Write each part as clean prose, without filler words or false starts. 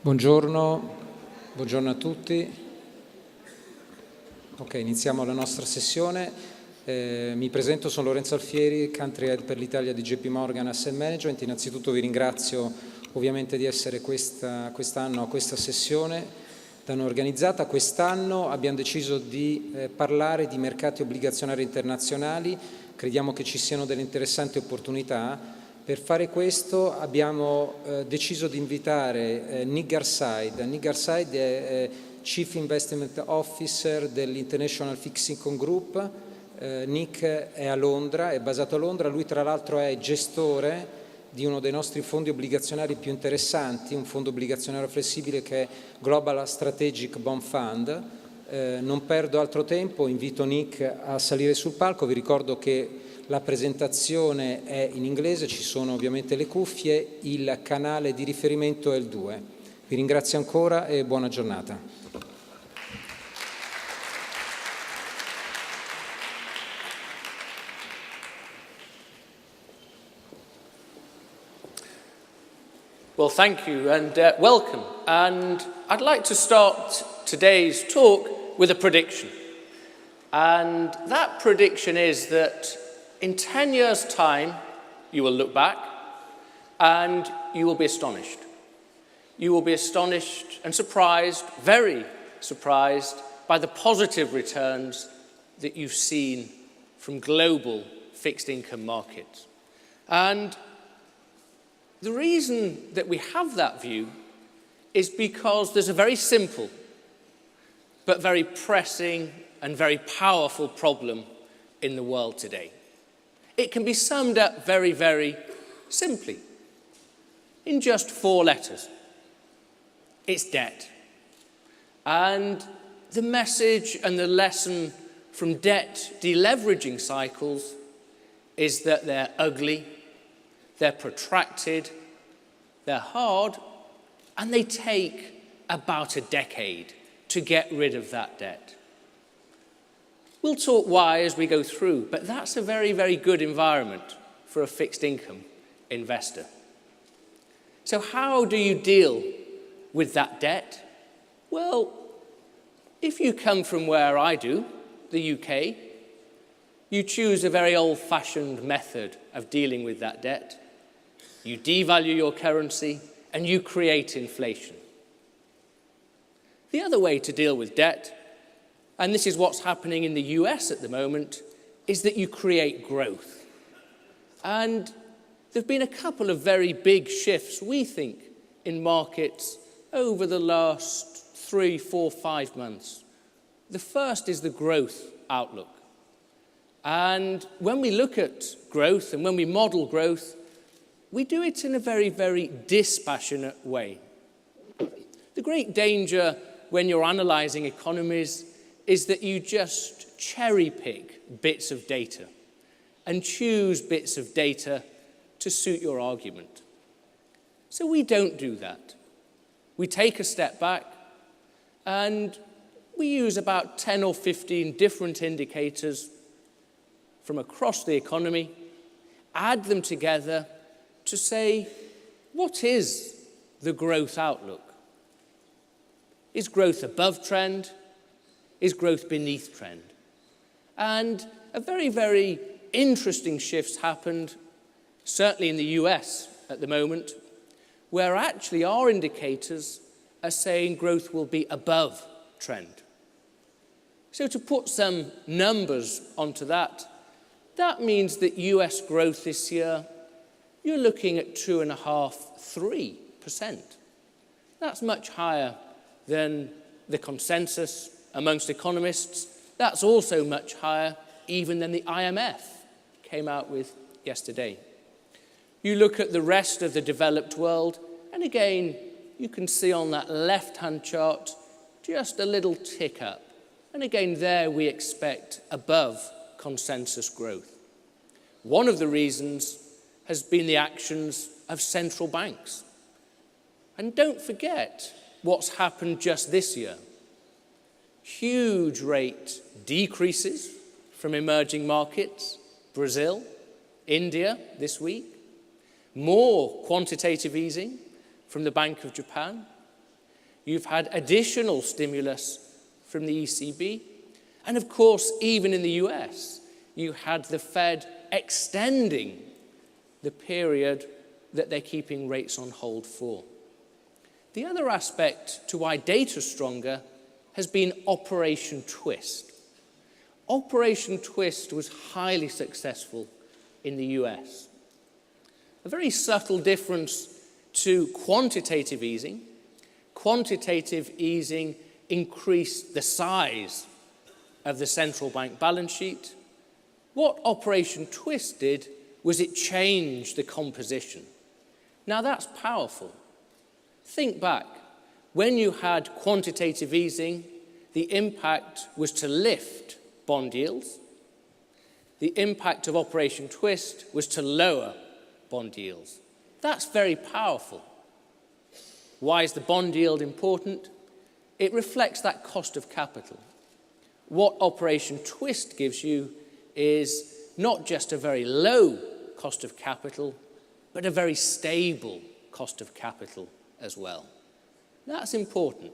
Buongiorno a tutti. Ok, iniziamo la nostra sessione. Mi presento, sono Lorenzo Alfieri, Country Head per l'Italia di JP Morgan Asset Management. Innanzitutto vi ringrazio ovviamente di essere quest'anno a questa sessione da noi organizzata. Quest'anno abbiamo deciso di parlare di mercati obbligazionari internazionali. Crediamo che ci siano delle interessanti opportunità. Per fare questo abbiamo deciso di invitare Nick Gartside. Nick Gartside è Chief Investment Officer dell'International Fixed Income Group. Nick è a Londra, è basato a Londra. Lui tra l'altro è gestore di uno dei nostri fondi obbligazionari più interessanti, un fondo obbligazionario flessibile che è Global Strategic Bond Fund. Non perdo altro tempo, invito Nick a salire sul palco. Vi ricordo che la presentazione è in inglese, ci sono ovviamente le cuffie, il canale di riferimento è il 2. Vi ringrazio ancora e buona giornata. Well, thank you and welcome. And I'd like to start today's talk with a prediction. And that prediction is that in 10 years' time, you will look back and you will be astonished. You will be astonished and surprised, very surprised, by the positive returns that you've seen from global fixed income markets. And the reason that we have that view is because there's a very simple but very pressing and very powerful problem in the world today. It can be summed up very, very simply in just 4 letters. It's debt. And the message and the lesson from debt deleveraging cycles is that they're ugly, they're protracted, they're hard, and they take about a decade to get rid of that debt. We'll talk why as we go through, but that's a very, very good environment for a fixed income investor. So how do you deal with that debt? Well, if you come from where I do, the UK, you choose a very old-fashioned method of dealing with that debt. You devalue your currency and you create inflation. The other way to deal with debt, and this is what's happening in the US at the moment, is that you create growth. And there have been a couple of very big shifts, we think, in markets over the last 3, 4, 5 months. The first is the growth outlook. And when we look at growth and when we model growth, we do it in a very, very dispassionate way. The great danger when you're analysing economies is that you just cherry-pick bits of data and choose bits of data to suit your argument. So we don't do that. We take a step back and we use about 10 or 15 different indicators from across the economy, add them together to say, what is the growth outlook? Is growth above trend? Is growth beneath trend? And a very, very interesting shift's happened, certainly in the US at the moment, where actually our indicators are saying growth will be above trend. So to put some numbers onto that, that means that US growth this year, you're looking at 2.5%, 3%. That's much higher than the consensus amongst economists. That's also much higher even than the IMF came out with yesterday. You look at the rest of the developed world, and again, you can see on that left-hand chart just a little tick up. And again, there we expect above consensus growth. One of the reasons has been the actions of central banks. And don't forget what's happened just this year. Huge rate decreases from emerging markets, Brazil, India this week, more quantitative easing from the Bank of Japan, You've had additional stimulus from the ECB. And of course, even in the US, you had the Fed extending the period that they're keeping rates on hold for. The other aspect to why data's stronger has been Operation Twist. Operation Twist was highly successful in the US. A very subtle difference to quantitative easing. Quantitative easing increased the size of the central bank balance sheet. What Operation Twist did was it changed the composition. Now that's powerful. Think back. When you had quantitative easing, the impact was to lift bond yields. The impact of Operation Twist was to lower bond yields. That's very powerful. Why is the bond yield important? It reflects that cost of capital. What Operation Twist gives you is not just a very low cost of capital, but a very stable cost of capital as well. That's important.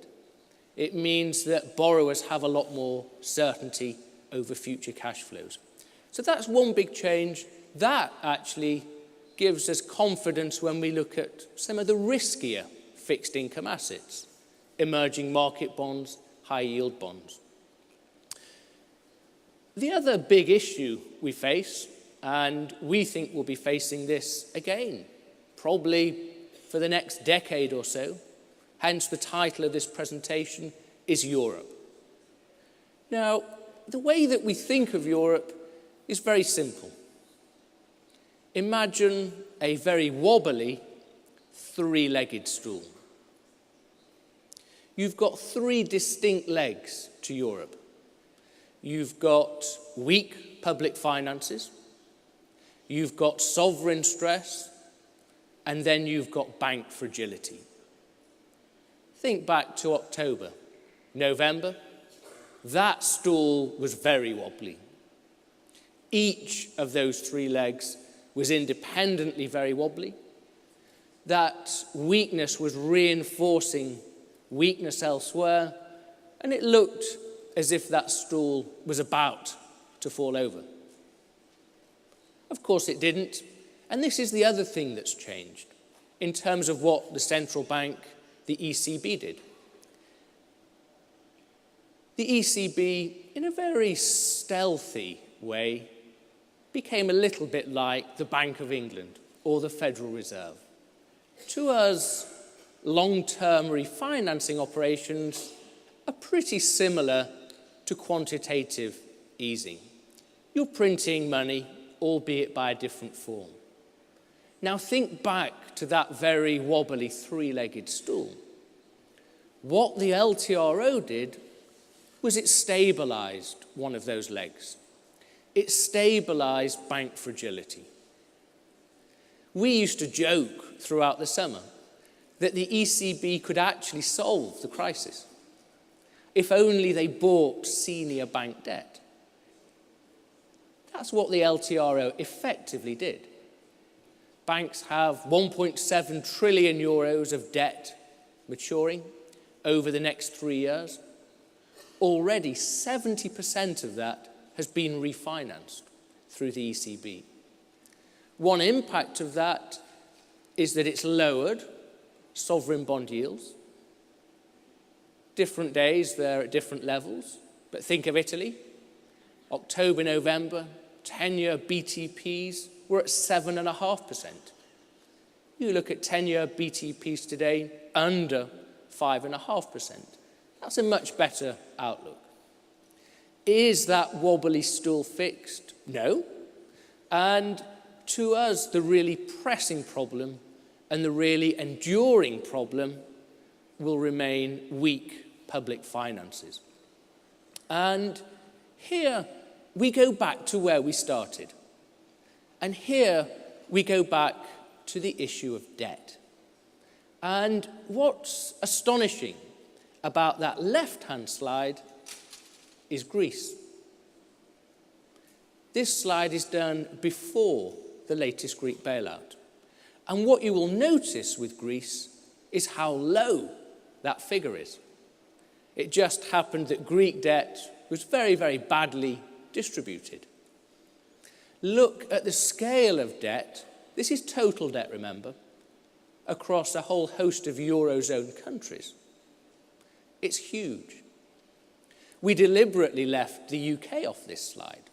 It means that borrowers have a lot more certainty over future cash flows. So that's one big change. That actually gives us confidence when we look at some of the riskier fixed income assets, emerging market bonds, high yield bonds. The other big issue we face, and we think we'll be facing this again, probably for the next decade or so, hence the title of this presentation, is Europe. Now, the way that we think of Europe is very simple. Imagine a very wobbly, three-legged stool. You've got three distinct legs to Europe. You've got weak public finances, you've got sovereign stress, and then you've got bank fragility. Think back to October, November. That stool was very wobbly. Each of those three legs was independently very wobbly. That weakness was reinforcing weakness elsewhere, and it looked as if that stool was about to fall over. Of course it didn't, and this is the other thing that's changed in terms of what the central bank, the ECB, did. The ECB, in a very stealthy way, became a little bit like the Bank of England or the Federal Reserve. To us, long-term refinancing operations are pretty similar to quantitative easing. You're printing money, albeit by a different form. Now think back to that very wobbly three-legged stool. What the LTRO did was it stabilized one of those legs. It stabilized bank fragility. We used to joke throughout the summer that the ECB could actually solve the crisis if only they bought senior bank debt. That's what the LTRO effectively did. Banks have 1.7 trillion euros of debt maturing over the next 3 years. Already 70% of that has been refinanced through the ECB. One impact of that is that it's lowered sovereign bond yields. Different days, they're at different levels. But think of Italy. October, November, 10-year BTPs were at 7.5%. You look at 10-year BTPs today, under 5.5%. That's a much better outlook. Is that wobbly stool fixed? No. And to us, the really pressing problem and the really enduring problem will remain weak public finances. And here we go back to where we started. And here we go back to the issue of debt. And what's astonishing about that left-hand slide is Greece. This slide is done before the latest Greek bailout. And what you will notice with Greece is how low that figure is. It just happened that Greek debt was very, very badly distributed. Look at the scale of debt. This is total debt, remember, across a whole host of Eurozone countries. It's huge. We deliberately left the UK off this slide.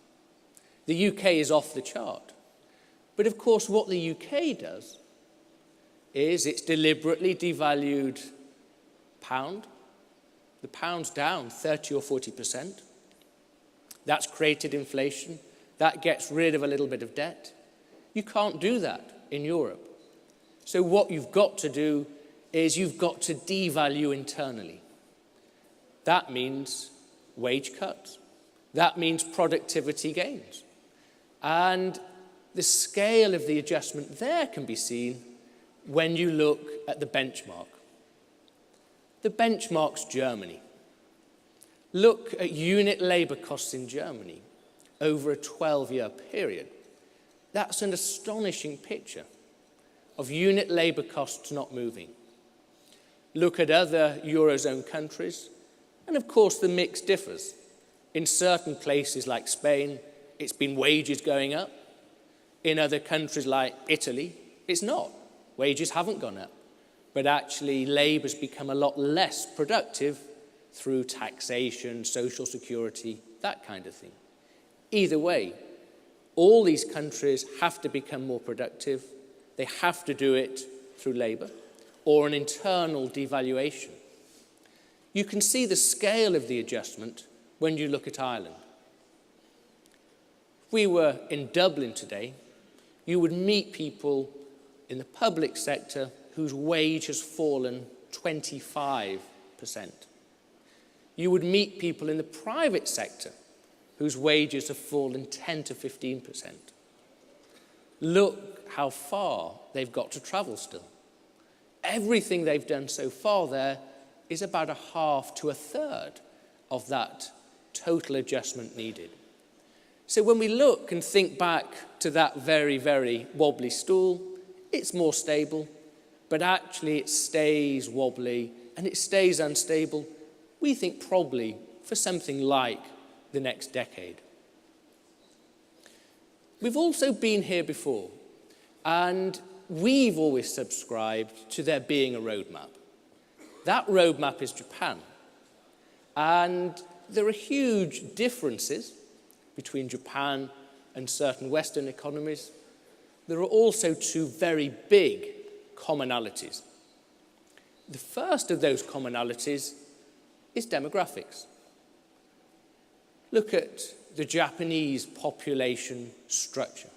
The UK is off the chart. But of course, what the UK does is it's deliberately devalued pound. The pound's down 30 or 40%. That's created inflation. That gets rid of a little bit of debt. You can't do that in Europe. So what you've got to do is you've got to devalue internally. That means wage cuts. That means productivity gains. And the scale of the adjustment there can be seen when you look at the benchmark. The benchmark's Germany. Look at unit labour costs in Germany over a 12-year period. That's an astonishing picture of unit labour costs not moving. Look at other Eurozone countries, and of course the mix differs. In certain places like Spain, it's been wages going up. In other countries like Italy, it's not. Wages haven't gone up. But actually, labour's become a lot less productive through taxation, social security, that kind of thing. Either way, all these countries have to become more productive. They have to do it through labour or an internal devaluation. You can see the scale of the adjustment when you look at Ireland. If we were in Dublin today, you would meet people in the public sector whose wage has fallen 25%. You would meet people in the private sector whose wages have fallen 10 to 15%. Look how far they've got to travel still. Everything they've done so far there is about a half to a third of that total adjustment needed. So when we look and think back to that very, very wobbly stool, it's more stable, but actually it stays wobbly and it stays unstable, we think probably for something like the next decade. We've also been here before, and we've always subscribed to there being a roadmap. That roadmap is Japan. And there are huge differences between Japan and certain Western economies. There are also two very big commonalities. The first of those commonalities is demographics. Look at the Japanese population structure.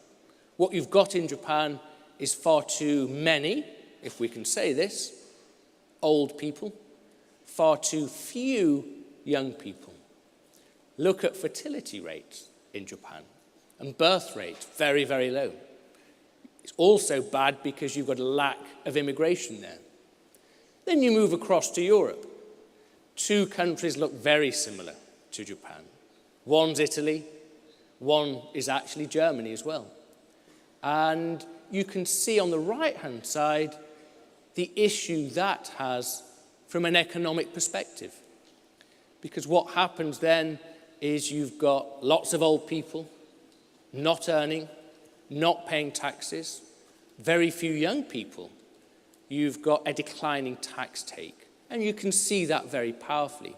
What you've got in Japan is far too many, if we can say this, old people, far too few young people. Look at fertility rates in Japan, and birth rates, very, very low. It's also bad because you've got a lack of immigration there. Then you move across to Europe. Two countries look very similar to Japan. One's Italy, one is actually Germany as well. And you can see on the right-hand side the issue that has from an economic perspective. Because what happens then is you've got lots of old people not earning, not paying taxes, very few young people. You've got a declining tax take. And you can see that very powerfully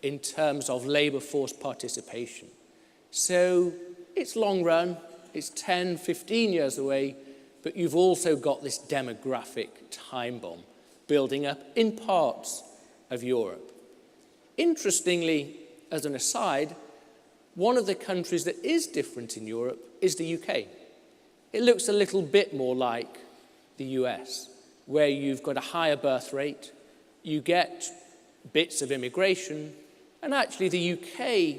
in terms of labour force participation. So it's long run, it's 10, 15 years away, but you've also got this demographic time bomb building up in parts of Europe. Interestingly, as an aside, one of the countries that is different in Europe is the UK. It looks a little bit more like the US, where you've got a higher birth rate, you get bits of immigration, and actually the UK,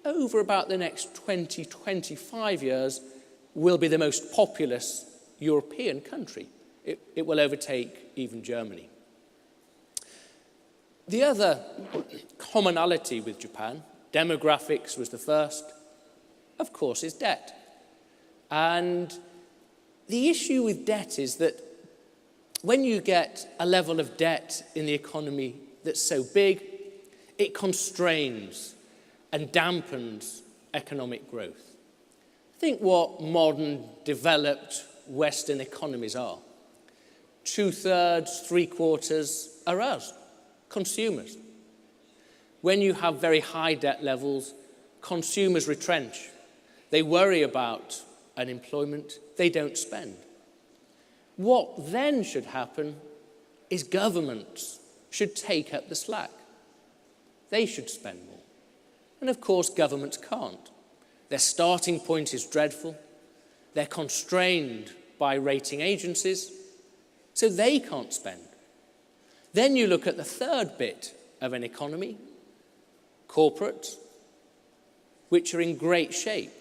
over about the next 20, 25 years, will be the most populous European country. It will overtake even Germany. The other commonality with Japan, demographics was the first, of course, is debt. And the issue with debt is that when you get a level of debt in the economy that's so big, it constrains and dampens economic growth. Think what modern, developed Western economies are. 2/3, 3/4 are us, consumers. When you have very high debt levels, consumers retrench. They worry about unemployment. They don't spend. What then should happen is governments should take up the slack. They should spend more. And of course, governments can't. Their starting point is dreadful. They're constrained by rating agencies, so they can't spend. Then you look at the third bit of an economy, corporates, which are in great shape.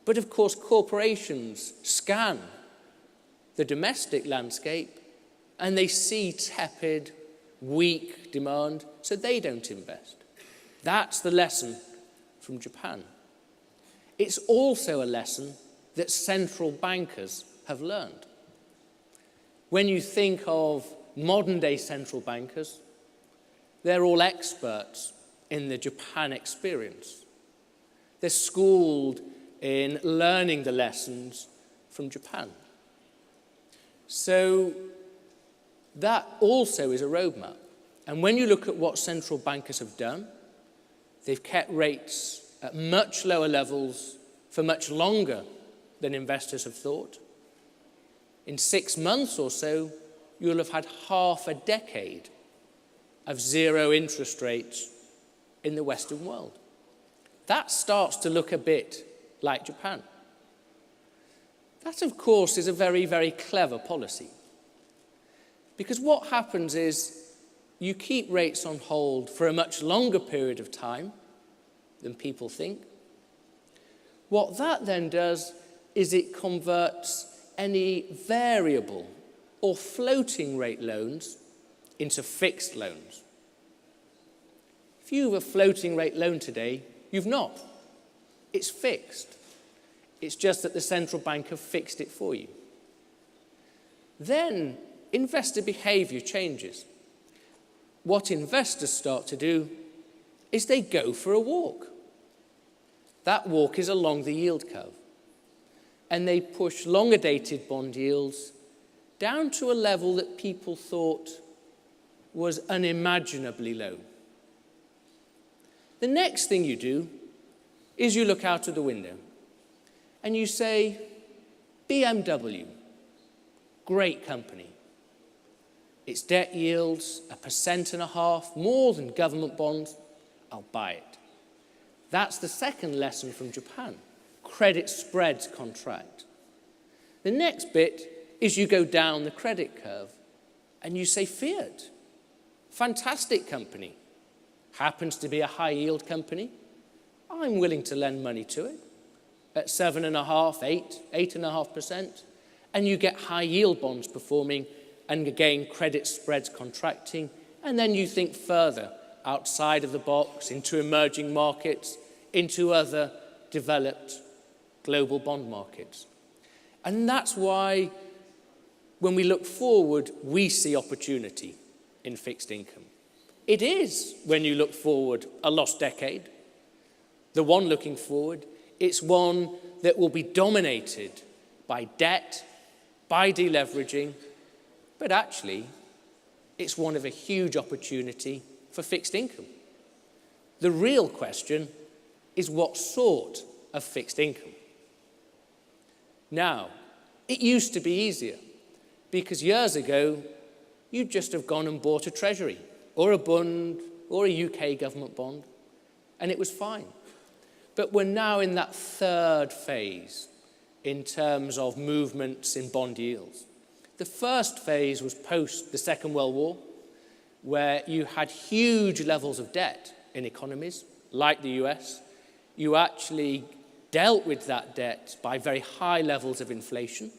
But of course, corporations scan the domestic landscape and they see tepid, weak demand, so they don't invest. That's the lesson from Japan. It's also a lesson that central bankers have learned. When you think of modern-day central bankers, they're all experts in the Japan experience. They're schooled in learning the lessons from Japan. So that also is a roadmap. And when you look at what central bankers have done, they've kept rates at much lower levels for much longer than investors have thought. In 6 months or so, you'll have had half a decade of zero interest rates in the Western world. That starts to look a bit like Japan. That, of course, is a very, very clever policy. Because what happens is you keep rates on hold for a much longer period of time than people think. What that then does is it converts any variable or floating rate loans into fixed loans. If you have a floating rate loan today, you've not. It's fixed. It's just that the central bank have fixed it for you. Then investor behavior changes. What investors start to do is they go for a walk. That walk is along the yield curve. And they push longer dated bond yields down to a level that people thought was unimaginably low. The next thing you do is you look out of the window and you say, BMW, great company. Its debt yields 1.5% more than government bonds. I'll buy it. That's the second lesson from Japan. Credit spreads contract. The next bit is you go down the credit curve and you say Fiat, fantastic company, happens to be a high yield company. I'm willing to lend money to it at 7.5%, 8.5%, and you get high yield bonds performing and again credit spreads contracting, and then you think further outside of the box into emerging markets, into other developed global bond markets. And that's why when we look forward, we see opportunity in fixed income. It is, when you look forward, a lost decade. The one looking forward, it's one that will be dominated by debt, by deleveraging, but actually, it's one of a huge opportunity for fixed income. The real question is what sort of fixed income? Now, it used to be easier because years ago, you'd just have gone and bought a treasury or a bond or a UK government bond, and it was fine. But we're now in that third phase in terms of movements in bond yields. The first phase was post the Second World War, where you had huge levels of debt in economies, like the US. You actually dealt with that debt by very high levels of inflation.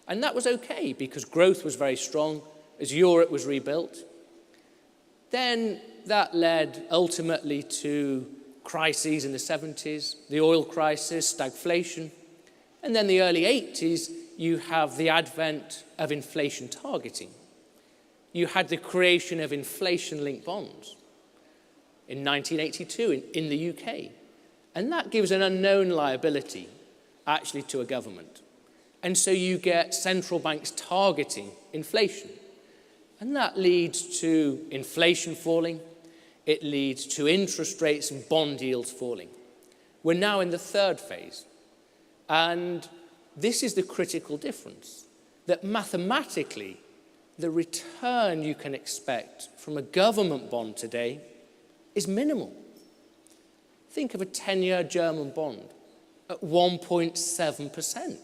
And that was okay because growth was very strong as Europe was rebuilt. Then that led ultimately to crises in the 70s, the oil crisis, stagflation. And then the early 80s, you have the advent of inflation targeting. you had the creation of inflation-linked bonds in 1982 in the UK. And that gives an unknown liability actually to a government. And so you get central banks targeting inflation. And that leads to inflation falling. It leads to interest rates and bond yields falling. We're now in the third phase. And this is the critical difference, that mathematically, the return you can expect from a government bond today is minimal. Think of a 10-year German bond at 1.7%.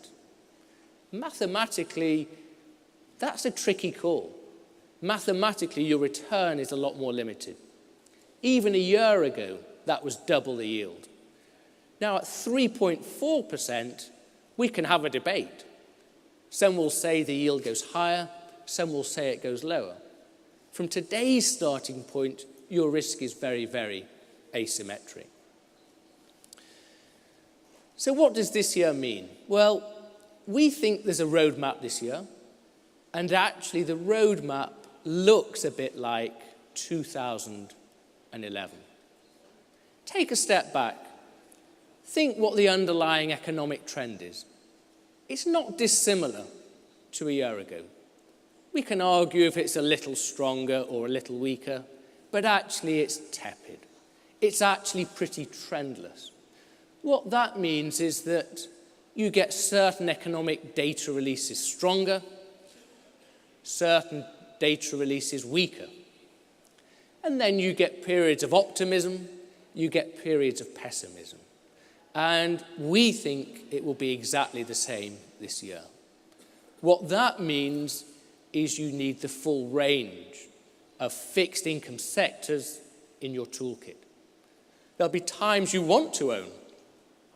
Mathematically, that's a tricky call. Mathematically, your return is a lot more limited. Even a year ago, that was double the yield. Now, at 3.4%, we can have a debate. Some will say the yield goes higher, some will say it goes lower. From today's starting point, your risk is very, very asymmetric. So what does this year mean? Well, we think there's a roadmap this year, and actually the roadmap looks a bit like 2011. Take a step back. Think what the underlying economic trend is. It's not dissimilar to a year ago. We can argue if it's a little stronger or a little weaker, but actually it's tepid. It's actually pretty trendless. What that means is that you get certain economic data releases stronger, certain data releases weaker. And then you get periods of optimism, you get periods of pessimism. And we think it will be exactly the same this year. What that means is you need the full range of fixed income sectors in your toolkit. There'll be times you want to own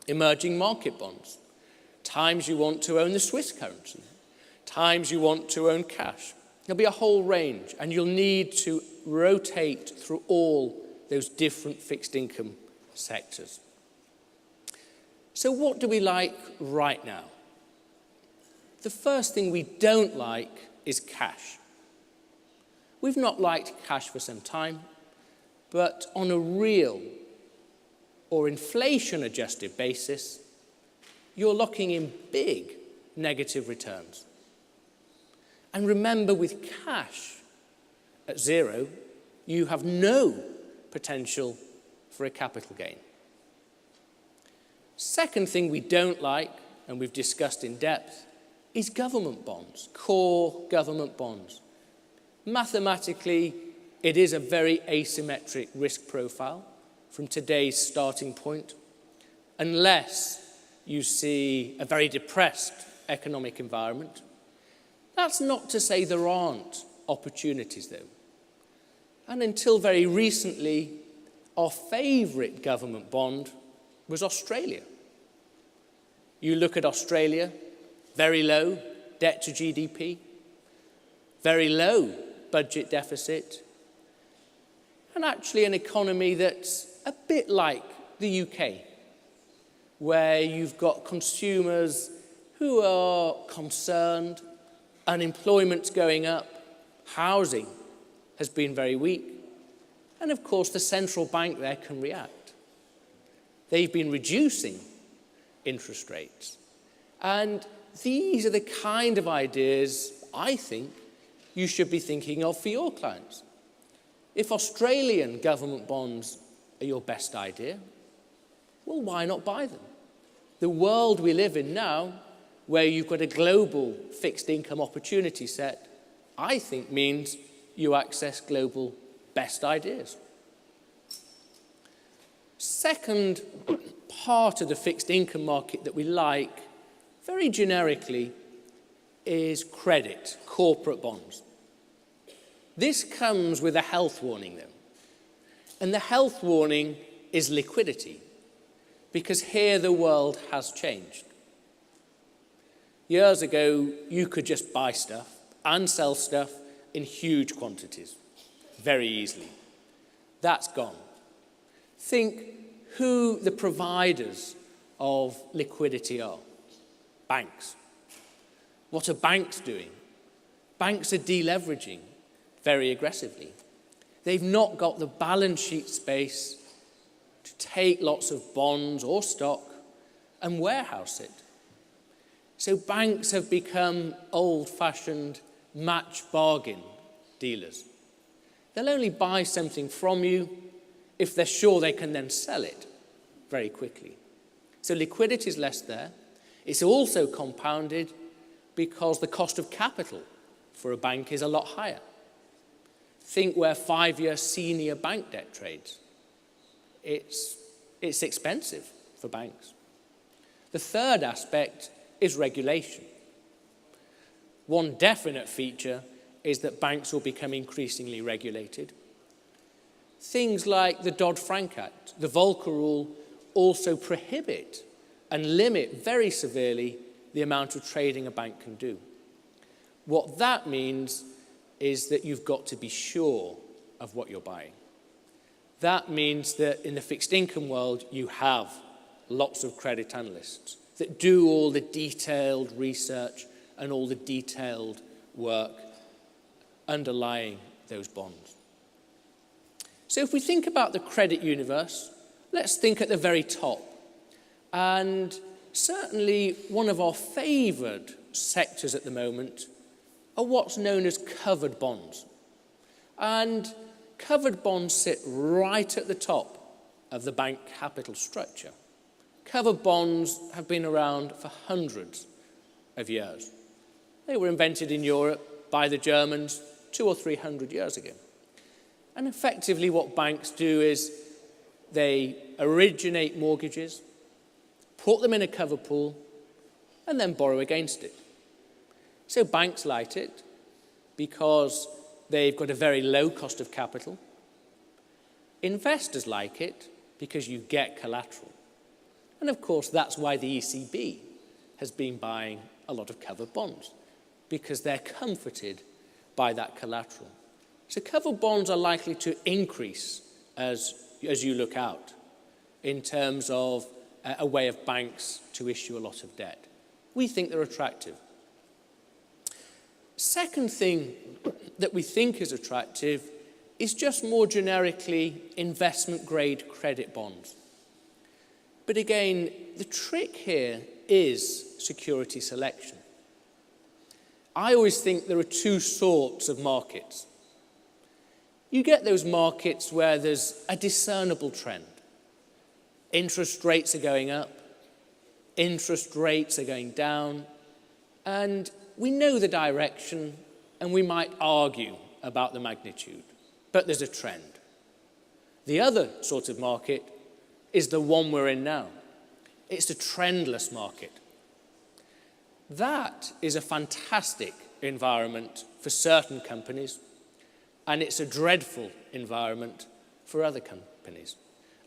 emerging market bonds, times you want to own the Swiss currency, times you want to own cash. There'll be a whole range, and you'll need to rotate through all those different fixed income sectors. So what do we like right now? The first thing we don't like is cash. We've not liked cash for some time, but on a real or inflation-adjusted basis, you're locking in big negative returns. And remember, with cash at zero, you have no potential for a capital gain. Second thing we don't like, and we've discussed in depth, is government bonds, core government bonds. Mathematically, it is a very asymmetric risk profile from today's starting point, unless you see a very depressed economic environment. That's not to say there aren't opportunities, though. And until very recently, our favourite government bond was Australia. You look at Australia, very low debt to GDP, very low budget deficit, and actually an economy that's a bit like the UK, where you've got consumers who are concerned, unemployment's going up, housing has been very weak, and of course the central bank there can react. They've been reducing interest rates. And these are the kind of ideas I think you should be thinking of for your clients. If Australian government bonds are your best idea, well, why not buy them? The world we live in now, where you've got a global fixed income opportunity set, I think means you access global best ideas. Second part of the fixed income market that we like, very generically, is credit, corporate bonds. This comes with a health warning, though. And the health warning is liquidity, because here the world has changed. Years ago, you could just buy stuff and sell stuff in huge quantities, very easily. That's gone. Think who the providers of liquidity are. Banks. What are banks doing? Banks are deleveraging. very aggressively. They've not got the balance sheet space to take lots of bonds or stock and warehouse it. So banks have become old-fashioned match bargain dealers. They'll only buy something from you if they're sure they can then sell it very quickly. So liquidity is less there. It's also compounded because the cost of capital for a bank is a lot higher. Think where 5-year senior bank debt trades. It's expensive for banks. The third aspect is regulation. One definite feature is that banks will become increasingly regulated. Things like the Dodd-Frank Act, the Volcker Rule, also prohibit and limit very severely the amount of trading a bank can do. What that means is that you've got to be sure of what you're buying. That means that in the fixed income world, you have lots of credit analysts that do all the detailed research and all the detailed work underlying those bonds. So if we think about the credit universe, let's think at the very top. And certainly one of our favoured sectors at the moment are what's known as covered bonds. And covered bonds sit right at the top of the bank capital structure. Covered bonds have been around for hundreds of years. They were invented in Europe by the Germans 200 or 300 years ago. And effectively what banks do is they originate mortgages, put them in a cover pool, and then borrow against it. So banks like it because they've got a very low cost of capital. Investors like it because you get collateral. And of course, that's why the ECB has been buying a lot of covered bonds, because they're comforted by that collateral. So covered bonds are likely to increase as you look out in terms of a way of banks to issue a lot of debt. We think they're attractive. Second thing that we think is attractive is just more generically investment-grade credit bonds. But again, the trick here is security selection. I always think there are two sorts of markets. You get those markets where there's a discernible trend. Interest rates are going up, interest rates are going down, and we know the direction and we might argue about the magnitude, but there's a trend. The other sort of market is the one we're in now. It's a trendless market. That is a fantastic environment for certain companies, and it's a dreadful environment for other companies.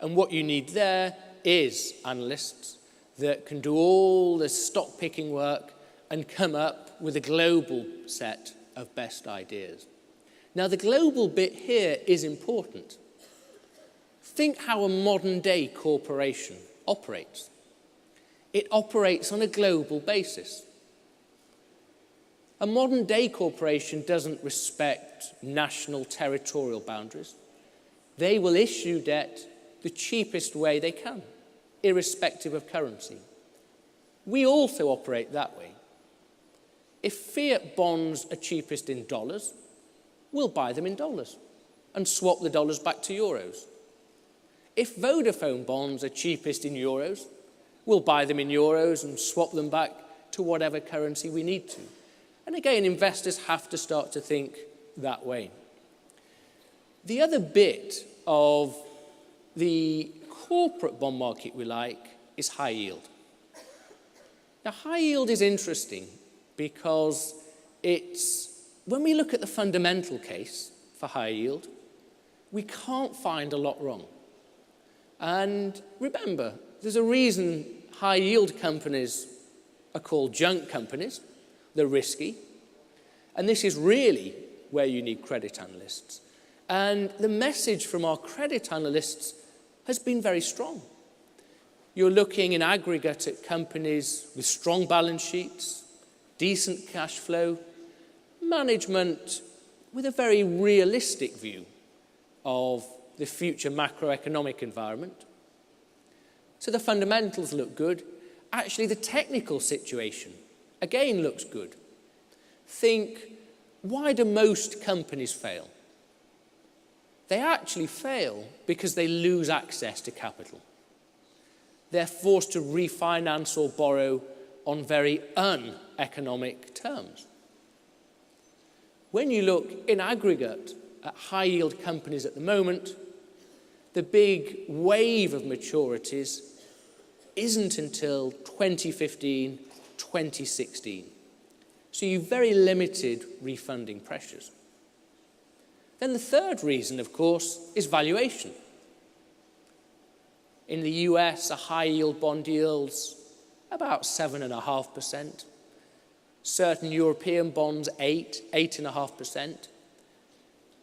And what you need there is analysts that can do all the stock picking work and come up with a global set of best ideas. Now, the global bit here is important. Think how a modern-day corporation operates. It operates on a global basis. A modern-day corporation doesn't respect national territorial boundaries. They will issue debt the cheapest way they can, irrespective of currency. We also operate that way. If fiat bonds are cheapest in dollars, we'll buy them in dollars and swap the dollars back to euros. If Vodafone bonds are cheapest in euros, we'll buy them in euros and swap them back to whatever currency we need to. And again, investors have to start to think that way. The other bit of the corporate bond market we like is high yield. Now, high yield is interesting because when we look at the fundamental case for high yield, we can't find a lot wrong. And remember, there's a reason high yield companies are called junk companies. They're risky. And this is really where you need credit analysts. And the message from our credit analysts has been very strong. You're looking in aggregate at companies with strong balance sheets, decent cash flow, management with a very realistic view of the future macroeconomic environment. So the fundamentals look good. Actually, the technical situation, again, looks good. Think, why do most companies fail? They actually fail because they lose access to capital. They're forced to refinance or borrow on very uneconomic terms. When you look in aggregate at high-yield companies at the moment, the big wave of maturities isn't until 2015, 2016. So you've very limited refunding pressures. Then the third reason, of course, is valuation. In the US, a high-yield bond yields about 7.5%. Certain European bonds, 8.5%.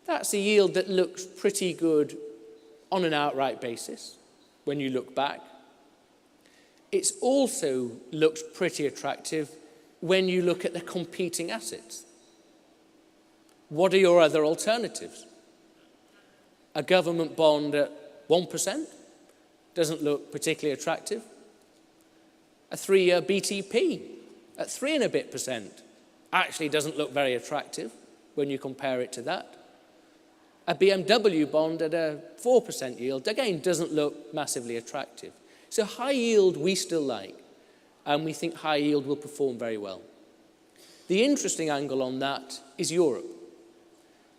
That's a yield that looks pretty good on an outright basis when you look back. It also looks pretty attractive when you look at the competing assets. What are your other alternatives? A government bond at 1% doesn't look particularly attractive. A 3-year BTP at 3 and a bit % actually doesn't look very attractive when you compare it to that. A BMW bond at a 4% yield, again, doesn't look massively attractive. So high yield we still like, and we think high yield will perform very well. The interesting angle on that is Europe.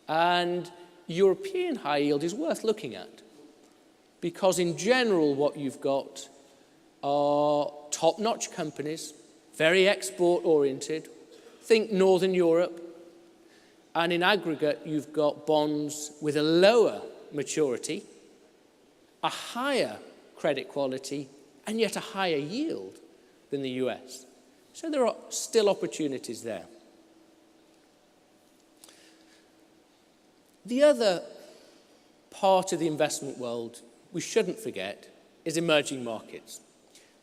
And European high yield is worth looking at, because in general what you've got are top-notch companies, very export-oriented. Think Northern Europe. And in aggregate, you've got bonds with a lower maturity, a higher credit quality, and yet a higher yield than the US. So there are still opportunities there. The other part of the investment world we shouldn't forget is emerging markets.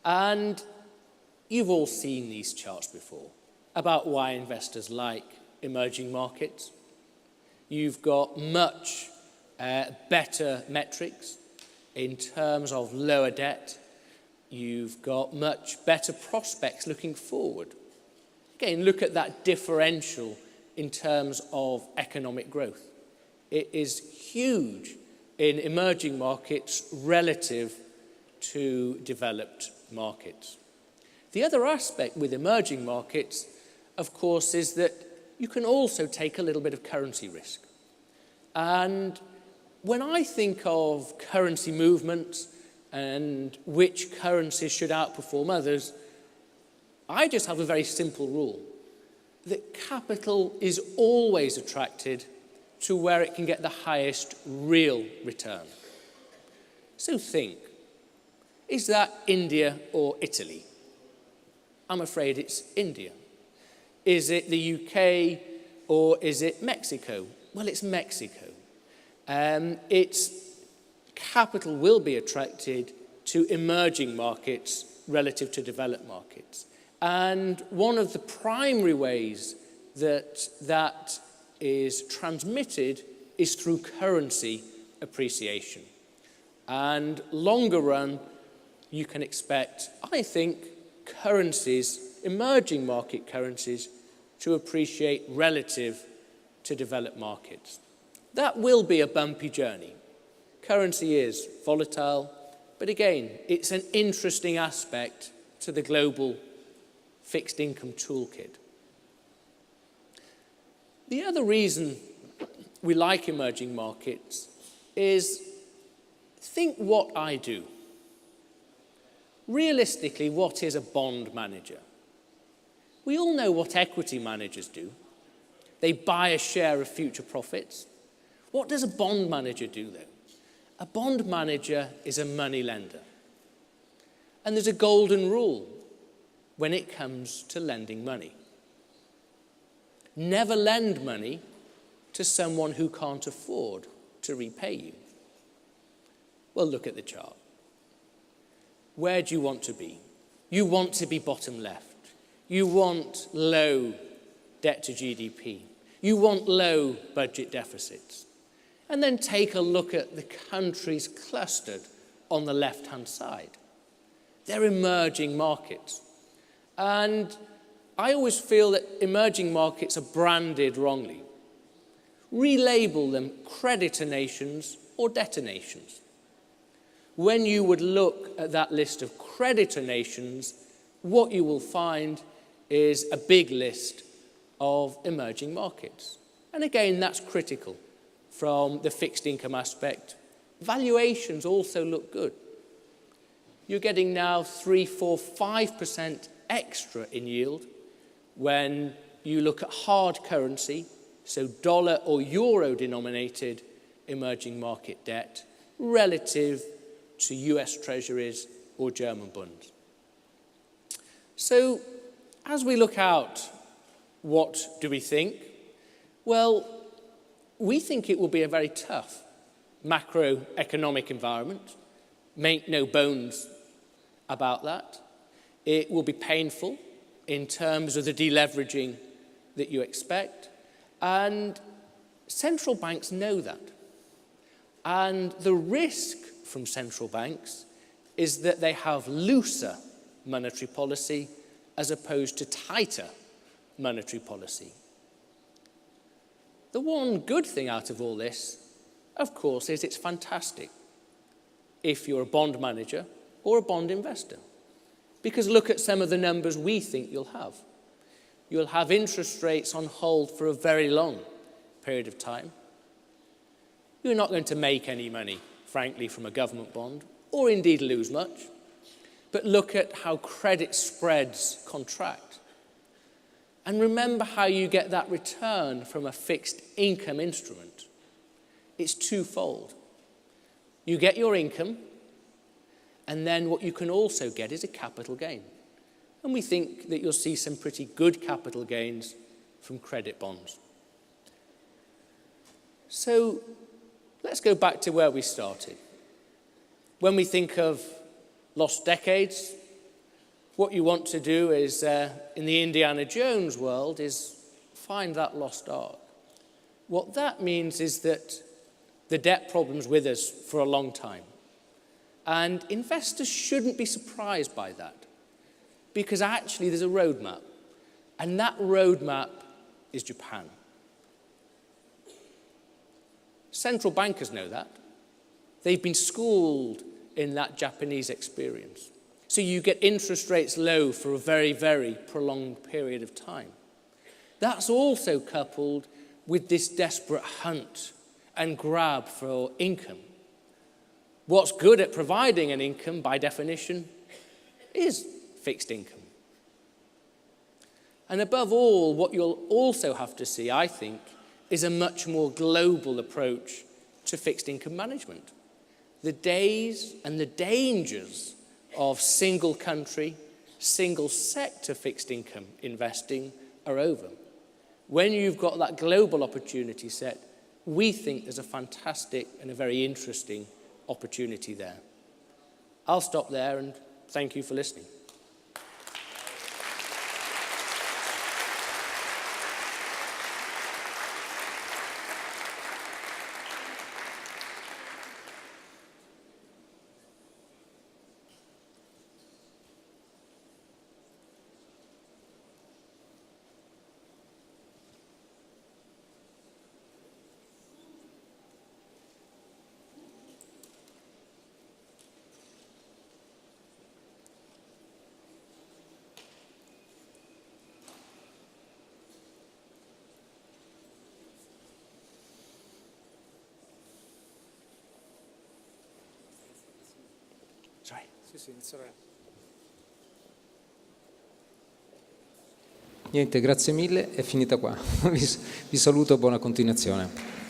And you've all seen these charts before about why investors like emerging markets. You've got much better metrics in terms of lower debt. You've got much better prospects looking forward. Again, look at that differential in terms of economic growth. It is huge in emerging markets relative to developed markets. The other aspect with emerging markets, of course, is that you can also take a little bit of currency risk. And when I think of currency movements and which currencies should outperform others, I just have a very simple rule, that capital is always attracted to where it can get the highest real return. So think, is that India or Italy? I'm afraid it's India. Is it the UK or is it Mexico? Well, it's Mexico. Its capital will be attracted to emerging markets relative to developed markets. And one of the primary ways that that is transmitted is through currency appreciation. And longer run, you can expect, I think, currencies, emerging market currencies, to appreciate relative to developed markets. That will be a bumpy journey. Currency is volatile, but again, it's an interesting aspect to the global fixed income toolkit. The other reason we like emerging markets is, think what I do. Realistically, what is a bond manager? We all know what equity managers do. They buy a share of future profits. What does a bond manager do, though? A bond manager is a money lender. And there's a golden rule when it comes to lending money. Never lend money to someone who can't afford to repay you. Well, look at the chart. Where do you want to be? You want to be bottom left. You want low debt to GDP. You want low budget deficits. And then take a look at the countries clustered on the left-hand side. They're emerging markets. And I always feel that emerging markets are branded wrongly. Relabel them creditor nations or debtor nations. When you would look at that list of creditor nations, what you will find is a big list of emerging markets. And again, that's critical from the fixed income aspect. Valuations also look good. You're getting now 3, 4, 5% extra in yield when you look at hard currency, so dollar or euro denominated emerging market debt relative to US treasuries or German bonds. So as we look out, what do we think? Well, we think it will be a very tough macroeconomic environment. Make no bones about that. It will be painful in terms of the deleveraging that you expect. And central banks know that. And the risk from central banks is that they have looser monetary policy as opposed to tighter monetary policy. The one good thing out of all this, of course, is it's fantastic if you're a bond manager or a bond investor. Because look at some of the numbers we think you'll have. You'll have interest rates on hold for a very long period of time. You're not going to make any money, frankly, from a government bond, or indeed lose much. But look at how credit spreads contract. And remember how you get that return from a fixed income instrument. It's twofold. You get your income, and then what you can also get is a capital gain. And we think that you'll see some pretty good capital gains from credit bonds. So let's go back to where we started. When we think of lost decades, what you want to do is, in the Indiana Jones world, is find that lost ark. What that means is that the debt problem's with us for a long time. And investors shouldn't be surprised by that, because actually there's a roadmap, and that roadmap is Japan. Central bankers know that. They've been schooled in that Japanese experience. So you get interest rates low for a very, very prolonged period of time. That's also coupled with this desperate hunt and grab for income. What's good at providing an income, by definition, is fixed income. And above all, what you'll also have to see, I think, is a much more global approach to fixed income management. The days and the dangers of single country, single sector fixed income investing are over. When you've got that global opportunity set, we think there's a fantastic and a very interesting opportunity there. I'll stop there and thank you for listening. Sì, inizierei. Niente, grazie mille, è finita qua. Vi saluto, buona continuazione.